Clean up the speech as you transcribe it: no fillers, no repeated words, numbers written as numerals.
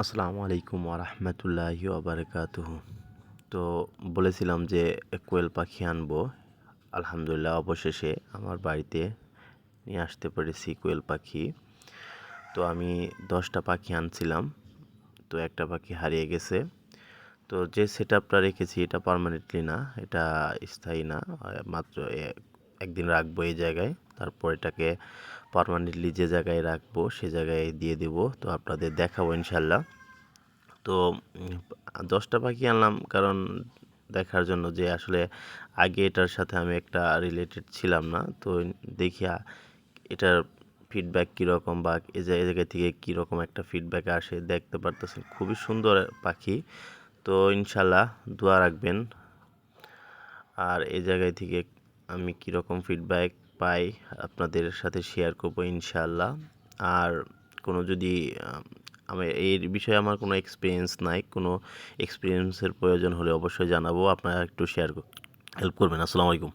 আসসালামু আলাইকুম ওরহমতুল্লাহি ওবারাকাতুহু। তো বলেছিলাম যে কোয়েল পাখি আনবো। আলহামদুলিল্লাহ অবশেষে আমার বাড়িতে নিয়ে আসতে পেরেছি কোয়েল পাখি। তো আমি 10টা পাখি আনছিলাম, তো একটা পাখি হারিয়ে গেছে। তো যে সেট আপটা রেখেছি এটা পার্মানেন্টলি না, এটা স্থায়ী না, মাত্র একদিন রাখবো এই জায়গায়, তারপর এটাকে পার্মানেন্টলি যে জায়গায় রাখবো সে জায়গায় দিয়ে দেব। তো আপনাদের দেখাবো ইনশাল্লাহ। তো 10টা পাখি আনলাম কারণ দেখার জন্য যে আসলে আগে এটার সাথে আমি একটা রিলেটেড ছিলাম না। তো দেখি এটার ফিডব্যাক কীরকম বা এই জায়গা থেকে কীরকম একটা ফিডব্যাক আসে, দেখতে পারতেছেন খুবই সুন্দর পাখি। তো ইনশাল্লাহ দোয়া রাখবেন। আর এই জায়গায় থেকে আমি কীরকম ফিডব্যাক পাই আপনাদের সাথে শেয়ার করবো ইনশাল্লাহ। আর কোনো যদি আমি এই বিষয়ে আমার কোনো এক্সপিরিয়েন্স নাই, কোনো এক্সপিরিয়েন্সের প্রয়োজন হলে অবশ্যই জানাবো। আপনারা একটু হেল্প করবেন। আসসালামু আলাইকুম।